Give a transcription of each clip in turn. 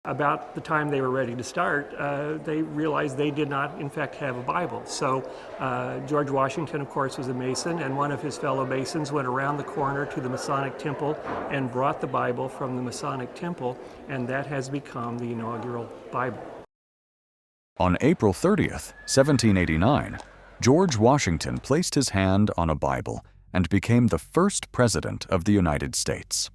About the time they were ready to start, they realized they did not, in fact, have a Bible. So George Washington, of course, was a Mason, and one of his fellow Masons went around the corner to the Masonic temple and brought the Bible from the Masonic temple, and that has become the inaugural Bible. On April 30th, 1789, George Washington placed his hand on a Bible and became the first president of the United States.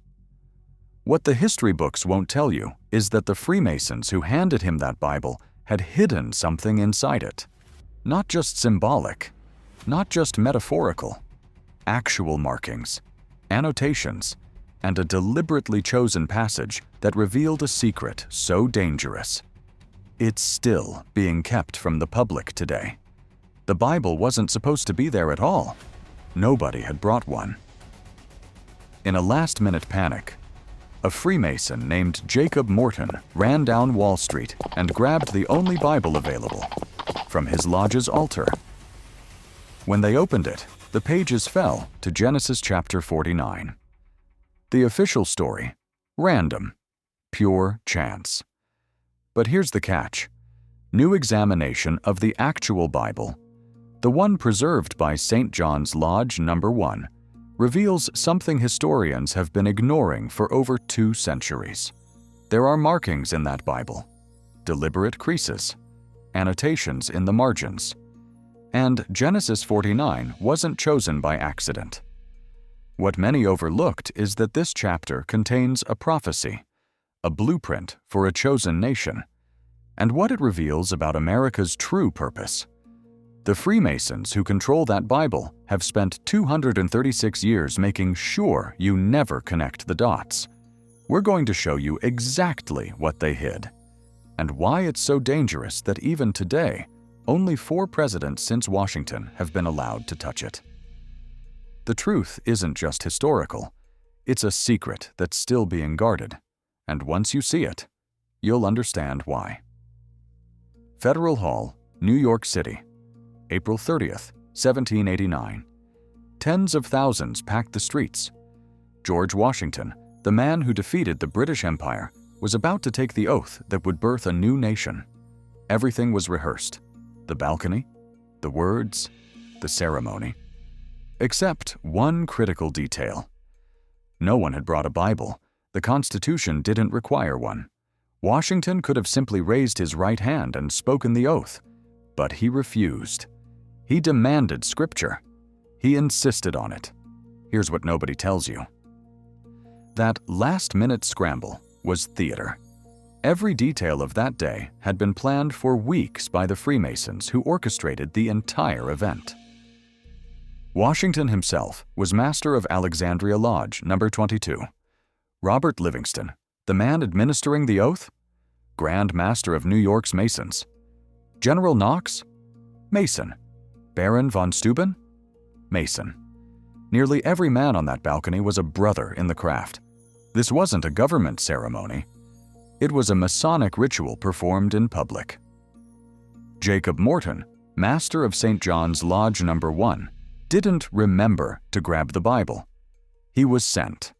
What the history books won't tell you is that the Freemasons who handed him that Bible had hidden something inside it. Not just symbolic, not just metaphorical, actual markings, annotations, and a deliberately chosen passage that revealed a secret so dangerous. It's still being kept from the public today. The Bible wasn't supposed to be there at all. Nobody had brought one. In a last-minute panic, a Freemason named Jacob Morton ran down Wall Street and grabbed the only Bible available from his lodge's altar. When they opened it, the pages fell to Genesis chapter 49. The official story: random, pure chance. But here's the catch. New examination of the actual Bible, the one preserved by St. John's Lodge No. 1, reveals something historians have been ignoring for over 2 centuries. There are markings in that Bible, deliberate creases, annotations in the margins, and Genesis 49 wasn't chosen by accident. What many overlooked is that this chapter contains a prophecy, a blueprint for a chosen nation, and what it reveals about America's true purpose. The Freemasons who control that Bible have spent 236 years making sure you never connect the dots. We're going to show you exactly what they hid, and why it's so dangerous that even today, only 4 presidents since Washington have been allowed to touch it. The truth isn't just historical. It's a secret that's still being guarded, and once you see it, you'll understand why. Federal Hall, New York City, April 30th, 1789. Tens of thousands packed the streets. George Washington, the man who defeated the British Empire, was about to take the oath that would birth a new nation. Everything was rehearsed: the balcony, the words, the ceremony. Except one critical detail. No one had brought a Bible. The Constitution didn't require one. Washington could have simply raised his right hand and spoken the oath, but he refused. He demanded scripture. He insisted on it. Here's what nobody tells you. That last-minute scramble was theater. Every detail of that day had been planned for weeks by the Freemasons who orchestrated the entire event. Washington himself was master of Alexandria Lodge No. 22. Robert Livingston, the man administering the oath, Grand Master of New York's Masons. General Knox? Mason. Baron von Steuben? Mason. Nearly every man on that balcony was a brother in the craft. This wasn't a government ceremony. It was a Masonic ritual performed in public. Jacob Morton, master of St. John's Lodge No. 1, didn't remember to grab the Bible. He was sent.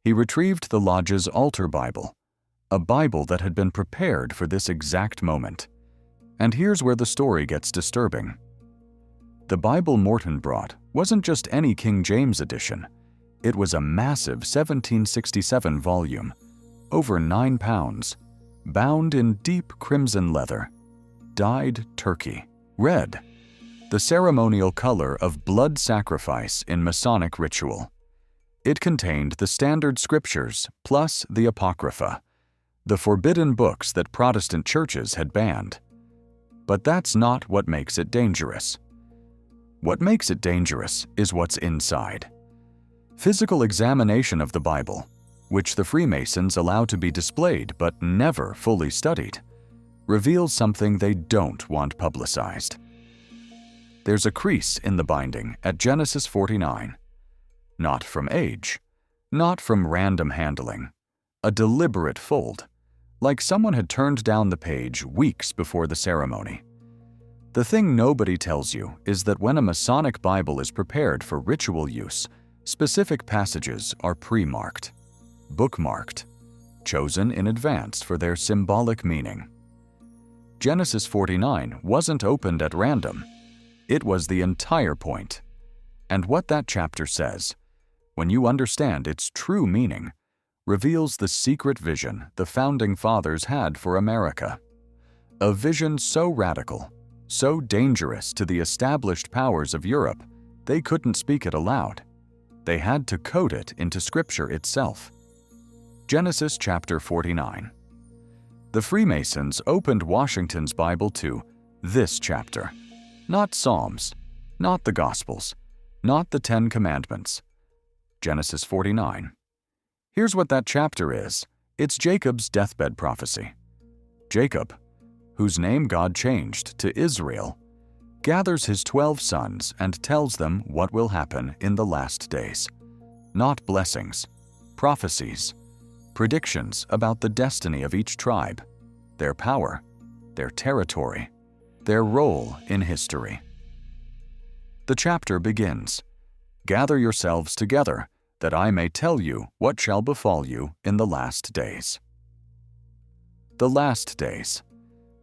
He retrieved the lodge's altar Bible, a Bible that had been prepared for this exact moment. And here's where the story gets disturbing. The Bible Morton brought wasn't just any King James edition. It was a massive 1767 volume, over 9 pounds, bound in deep crimson leather, dyed turkey, red, the ceremonial color of blood sacrifice in Masonic ritual. It contained the standard scriptures plus the Apocrypha, the forbidden books that Protestant churches had banned. But that's not what makes it dangerous. What makes it dangerous is what's inside. Physical examination of the Bible, which the Freemasons allow to be displayed but never fully studied, reveals something they don't want publicized. There's a crease in the binding at Genesis 49. Not from age, not from random handling, a deliberate fold, like someone had turned down the page weeks before the ceremony. The thing nobody tells you is that when a Masonic Bible is prepared for ritual use, specific passages are pre-marked, bookmarked, chosen in advance for their symbolic meaning. Genesis 49 wasn't opened at random. It was the entire point. And what that chapter says, when you understand its true meaning, reveals the secret vision the Founding Fathers had for America. A vision so radical, so dangerous to the established powers of Europe, they couldn't speak it aloud. They had to code it into Scripture itself. Genesis chapter 49. The Freemasons opened Washington's Bible to this chapter, not Psalms, not the Gospels, not the Ten Commandments. Genesis 49. Here's what that chapter is. It's Jacob's deathbed prophecy. Jacob, whose name God changed to Israel, gathers his 12 sons and tells them what will happen in the last days. Not blessings, prophecies, predictions about the destiny of each tribe, their power, their territory, their role in history. The chapter begins, "Gather yourselves together, that I may tell you what shall befall you in the last days." The last days,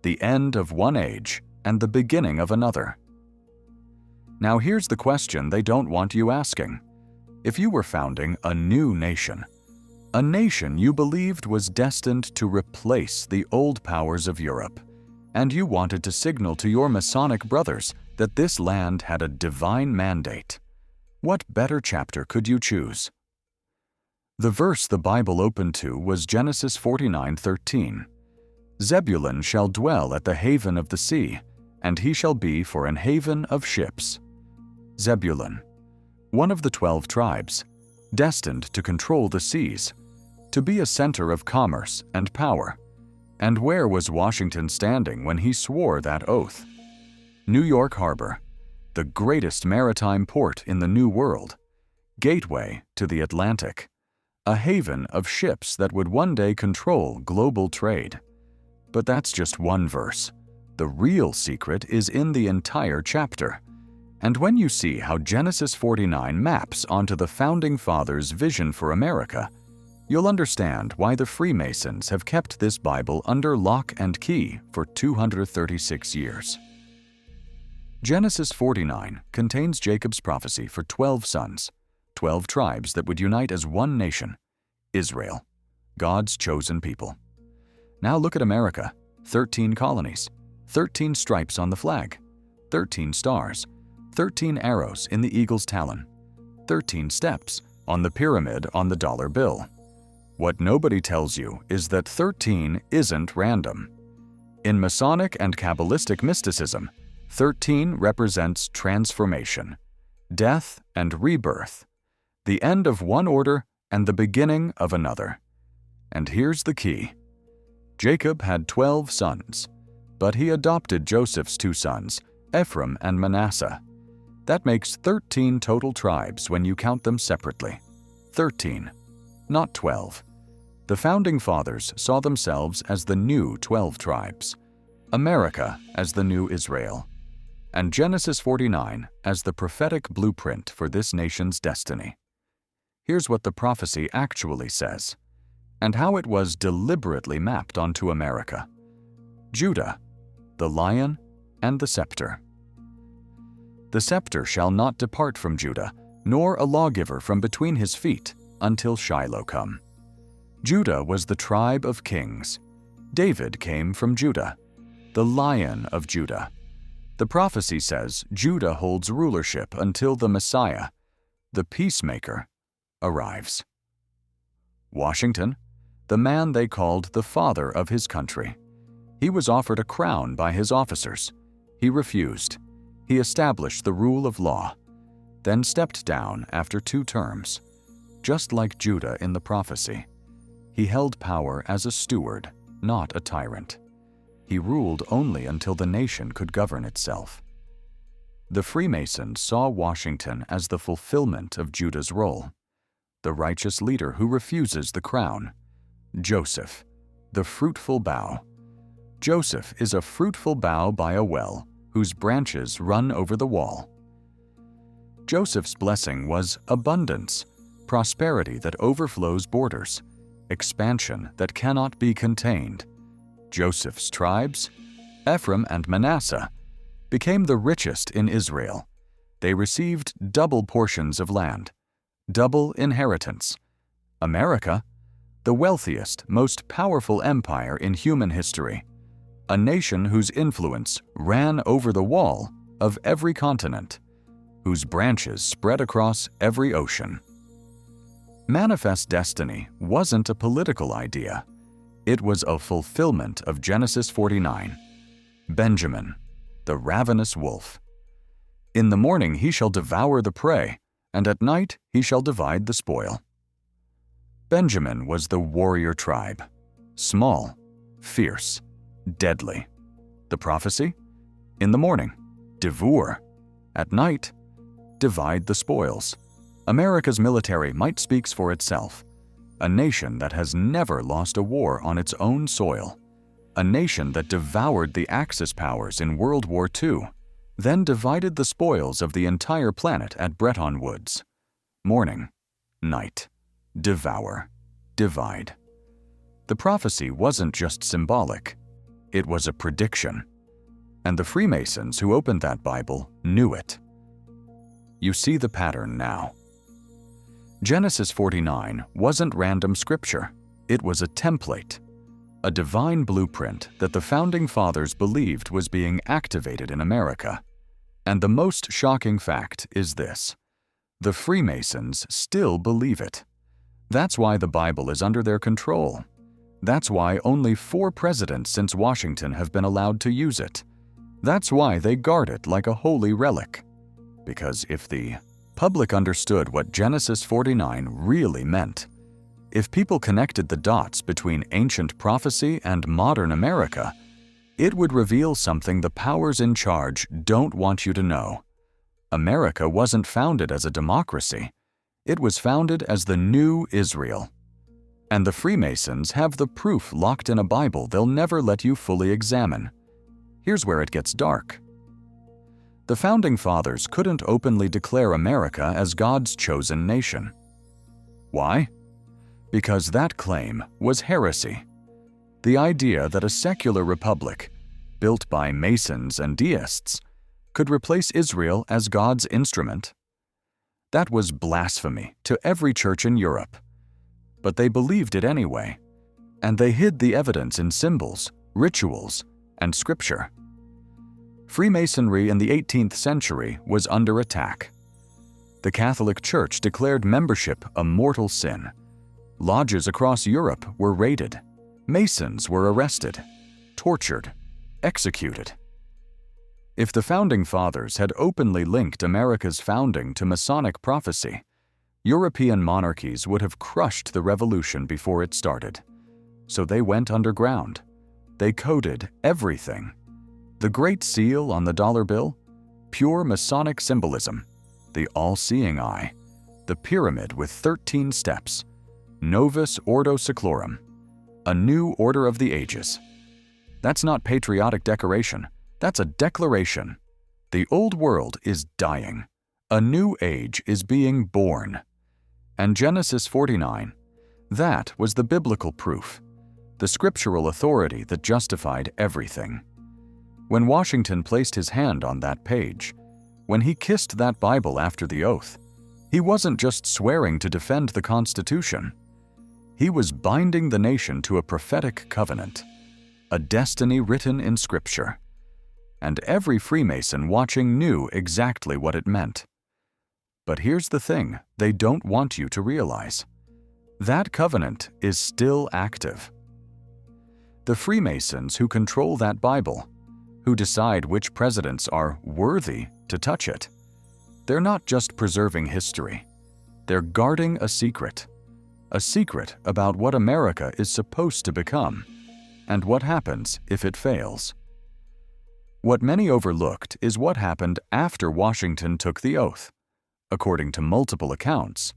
the end of one age and the beginning of another. Now here's the question they don't want you asking. If you were founding a new nation, a nation you believed was destined to replace the old powers of Europe, and you wanted to signal to your Masonic brothers that this land had a divine mandate, what better chapter could you choose? The verse the Bible opened to was Genesis 49:13. "Zebulun shall dwell at the haven of the sea, and he shall be for an haven of ships." Zebulun, one of the 12 tribes, destined to control the seas, to be a center of commerce and power. And where was Washington standing when he swore that oath? New York Harbor, the greatest maritime port in the New World, gateway to the Atlantic, a haven of ships that would one day control global trade. But that's just one verse. The real secret is in the entire chapter. And when you see how Genesis 49 maps onto the Founding Fathers' vision for America, you'll understand why the Freemasons have kept this Bible under lock and key for 236 years. Genesis 49 contains Jacob's prophecy for 12 sons, 12 tribes that would unite as one nation, Israel, God's chosen people. Now look at America, 13 colonies, 13 stripes on the flag, 13 stars, 13 arrows in the eagle's talon, 13 steps on the pyramid on the dollar bill. What nobody tells you is that 13 isn't random. In Masonic and Kabbalistic mysticism, 13 represents transformation, death and rebirth, the end of one order and the beginning of another. And here's the key. Jacob had 12 sons, but he adopted Joseph's 2 sons, Ephraim and Manasseh. That makes 13 total tribes when you count them separately. 13, not 12. The Founding Fathers saw themselves as the new 12 tribes, America as the new Israel, and Genesis 49 as the prophetic blueprint for this nation's destiny. Here's what the prophecy actually says, and how it was deliberately mapped onto America. Judah, the lion and the scepter. The scepter shall not depart from Judah, nor a lawgiver from between his feet, until Shiloh come. Judah was the tribe of kings. David came from Judah, the Lion of Judah. The prophecy says Judah holds rulership until the Messiah, the peacemaker, arrives. Washington, the man they called the father of his country. He was offered a crown by his officers. He refused. He established the rule of law, then stepped down after 2 terms. Just like Judah in the prophecy, he held power as a steward, not a tyrant. He ruled only until the nation could govern itself. The Freemasons saw Washington as the fulfillment of Judah's role, the righteous leader who refuses the crown. Joseph, the fruitful bough. Joseph is a fruitful bough by a well, whose branches run over the wall. Joseph's blessing was abundance, prosperity that overflows borders, expansion that cannot be contained. Joseph's tribes, Ephraim and Manasseh, became the richest in Israel. They received double portions of land, double inheritance. America, the wealthiest, most powerful empire in human history, a nation whose influence ran over the wall of every continent, whose branches spread across every ocean. Manifest destiny wasn't a political idea. It was a fulfillment of Genesis 49. Benjamin, the ravenous wolf. In the morning he shall devour the prey, and at night he shall divide the spoil. Benjamin was the warrior tribe, small, fierce, deadly. The prophecy? In the morning, devour. At night, divide the spoils. America's military might speaks for itself. A nation that has never lost a war on its own soil. A nation that devoured the Axis powers in World War II, then divided the spoils of the entire planet at Bretton Woods. Morning, night, devour, divide. The prophecy wasn't just symbolic, it was a prediction. And the Freemasons who opened that Bible knew it. You see the pattern now. Genesis 49 wasn't random scripture, it was a template, a divine blueprint that the Founding Fathers believed was being activated in America. And the most shocking fact is this: the Freemasons still believe it. That's why the Bible is under their control. That's why only 4 presidents since Washington have been allowed to use it. That's why they guard it like a holy relic. Because if the public understood what Genesis 49 really meant, if people connected the dots between ancient prophecy and modern America, it would reveal something the powers in charge don't want you to know. America wasn't founded as a democracy. It was founded as the new Israel. And the Freemasons have the proof locked in a Bible they'll never let you fully examine. Here's where it gets dark. The Founding Fathers couldn't openly declare America as God's chosen nation. Why? Because that claim was heresy. The idea that a secular republic, built by Masons and deists, could replace Israel as God's instrument. That was blasphemy to every church in Europe. But they believed it anyway, and they hid the evidence in symbols, rituals, and scripture. Freemasonry in the 18th century was under attack. The Catholic Church declared membership a mortal sin. Lodges across Europe were raided. Masons were arrested, tortured, executed. If the Founding Fathers had openly linked America's founding to Masonic prophecy, European monarchies would have crushed the revolution before it started. So they went underground. They coded everything. The Great Seal on the dollar bill, pure Masonic symbolism, the all-seeing eye, the pyramid with 13 steps, Novus Ordo Seclorum, a new order of the ages. That's not patriotic decoration, that's a declaration. The old world is dying. A new age is being born. And Genesis 49, that was the biblical proof, the scriptural authority that justified everything. When Washington placed his hand on that page, when he kissed that Bible after the oath, he wasn't just swearing to defend the Constitution. He was binding the nation to a prophetic covenant, a destiny written in Scripture. And every Freemason watching knew exactly what it meant. But here's the thing they don't want you to realize. That covenant is still active. The Freemasons who control that Bible, who decide which presidents are worthy to touch it, they're not just preserving history. They're guarding a secret about what America is supposed to become, and what happens if it fails. What many overlooked is what happened after Washington took the oath, according to multiple accounts,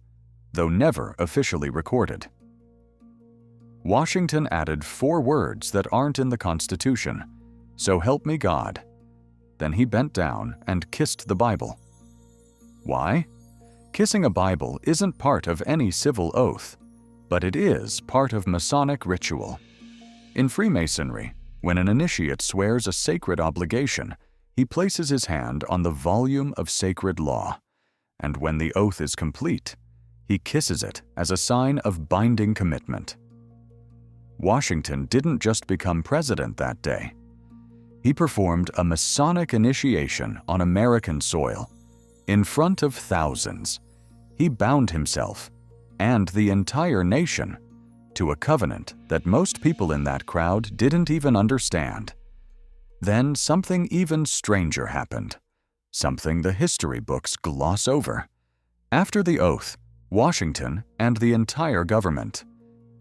though never officially recorded. Washington added 4 words that aren't in the Constitution: "So help me God." Then he bent down and kissed the Bible. Why? Kissing a Bible isn't part of any civil oath, but it is part of Masonic ritual. In Freemasonry, when an initiate swears a sacred obligation, he places his hand on the volume of sacred law, and when the oath is complete, he kisses it as a sign of binding commitment. Washington didn't just become president that day. He performed a Masonic initiation on American soil. In front of thousands, he bound himself and the entire nation to a covenant that most people in that crowd didn't even understand. Then something even stranger happened, something the history books gloss over. After the oath, Washington and the entire government,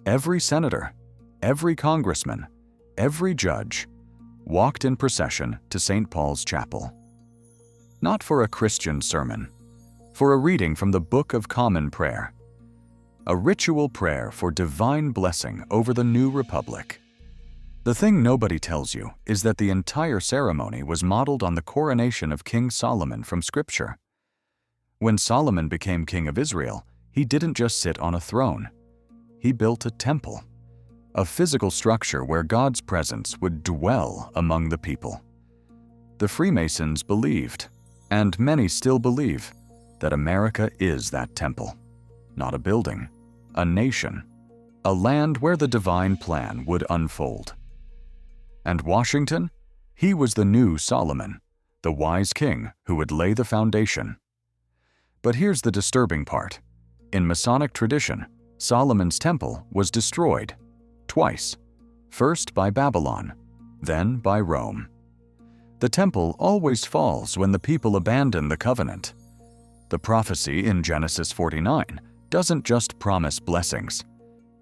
every senator, every congressman, every judge, walked in procession to St. Paul's Chapel. Not for a Christian sermon, for a reading from the Book of Common Prayer, a ritual prayer for divine blessing over the new republic. The thing nobody tells you is that the entire ceremony was modeled on the coronation of King Solomon from Scripture. When Solomon became king of Israel, he didn't just sit on a throne. He built a temple, a physical structure where God's presence would dwell among the people. The Freemasons believed, and many still believe, that America is that temple. Not a building, a nation, a land where the divine plan would unfold. And Washington? He was the new Solomon, the wise king who would lay the foundation. But here's the disturbing part. In Masonic tradition, Solomon's temple was destroyed twice, first by Babylon, then by Rome. The temple always falls when the people abandon the covenant. The prophecy in Genesis 49 doesn't just promise blessings,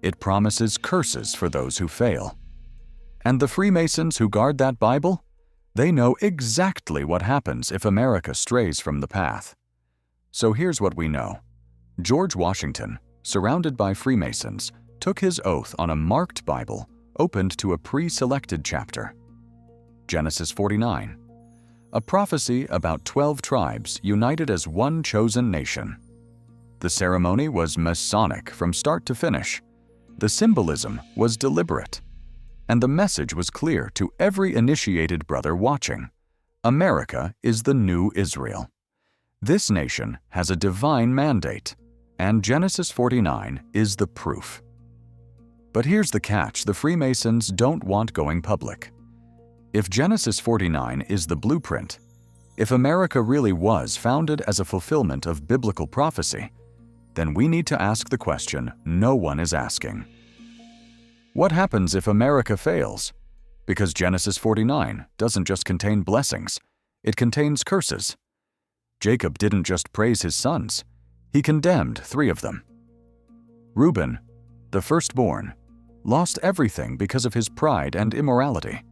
it promises curses for those who fail. And the Freemasons who guard that Bible? They know exactly what happens if America strays from the path. So here's what we know. George Washington, surrounded by Freemasons, took his oath on a marked Bible opened to a pre-selected chapter. Genesis 49, a prophecy about 12 tribes united as one chosen nation. The ceremony was Masonic from start to finish. The symbolism was deliberate. And the message was clear to every initiated brother watching. America is the new Israel. This nation has a divine mandate, and Genesis 49 is the proof. But here's the catch the Freemasons don't want going public. If Genesis 49 is the blueprint, if America really was founded as a fulfillment of biblical prophecy, then we need to ask the question no one is asking. What happens if America fails? Because Genesis 49 doesn't just contain blessings, it contains curses. Jacob didn't just praise his sons, he condemned 3 of them. Reuben, the firstborn, lost everything because of his pride and immorality.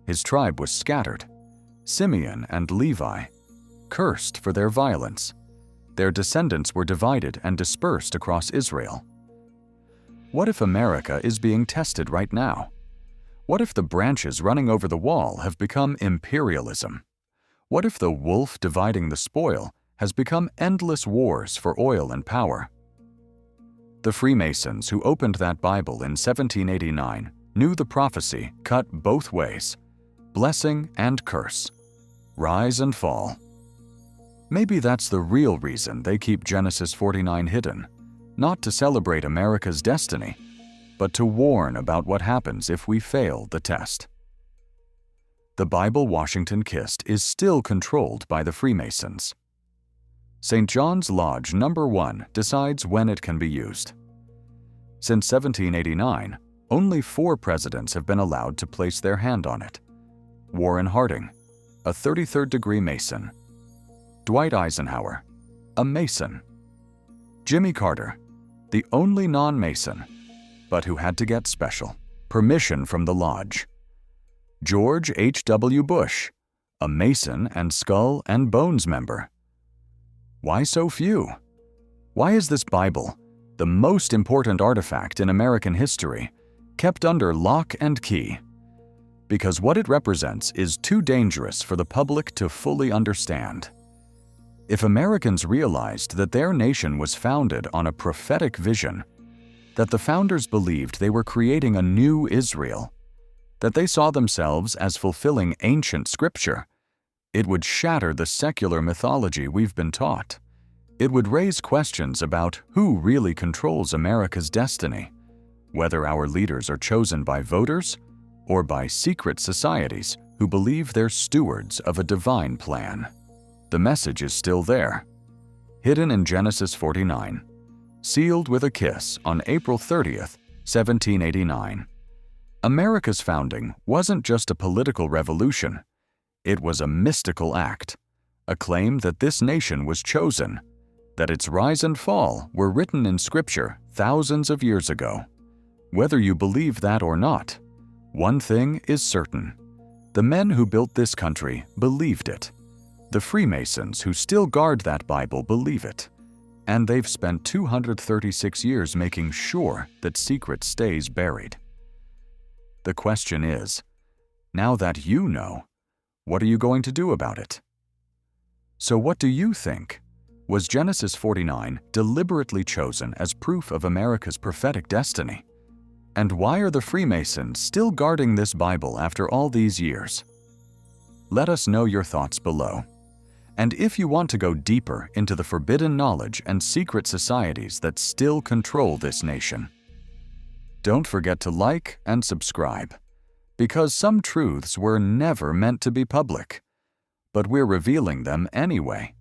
His tribe was scattered. Simeon and Levi, cursed for their violence. Their descendants were divided and dispersed across Israel. What if America is being tested right now? What if the branches running over the wall have become imperialism? What if the wolf dividing the spoil has become endless wars for oil and power? The Freemasons who opened that Bible in 1789 knew the prophecy cut both ways, blessing and curse, rise and fall. Maybe that's the real reason they keep Genesis 49 hidden, not to celebrate America's destiny, but to warn about what happens if we fail the test. The Bible Washington kissed is still controlled by the Freemasons. St. John's Lodge No. 1 decides when it can be used. Since 1789, only 4 presidents have been allowed to place their hand on it. Warren Harding, a 33rd-degree Mason. Dwight Eisenhower, a Mason. Jimmy Carter, the only non-Mason, but who had to get special permission from the lodge. George H.W. Bush, a Mason and Skull and Bones member. Why so few? Why is this Bible, the most important artifact in American history, kept under lock and key? Because what it represents is too dangerous for the public to fully understand. If Americans realized that their nation was founded on a prophetic vision, that the founders believed they were creating a new Israel, that they saw themselves as fulfilling ancient scripture, it would shatter the secular mythology we've been taught. It would raise questions about who really controls America's destiny, whether our leaders are chosen by voters or by secret societies who believe they're stewards of a divine plan. The message is still there, hidden in Genesis 49, sealed with a kiss on April 30th, 1789. America's founding wasn't just a political revolution, it was a mystical act, a claim that this nation was chosen, that its rise and fall were written in Scripture thousands of years ago. Whether you believe that or not, one thing is certain. The men who built this country believed it. The Freemasons who still guard that Bible believe it. And they've spent 236 years making sure that secret stays buried. The question is, now that you know, what are you going to do about it? So what do you think? Was Genesis 49 deliberately chosen as proof of America's prophetic destiny? And why are the Freemasons still guarding this Bible after all these years? Let us know your thoughts below. And if you want to go deeper into the forbidden knowledge and secret societies that still control this nation, don't forget to like and subscribe, because some truths were never meant to be public, but we're revealing them anyway.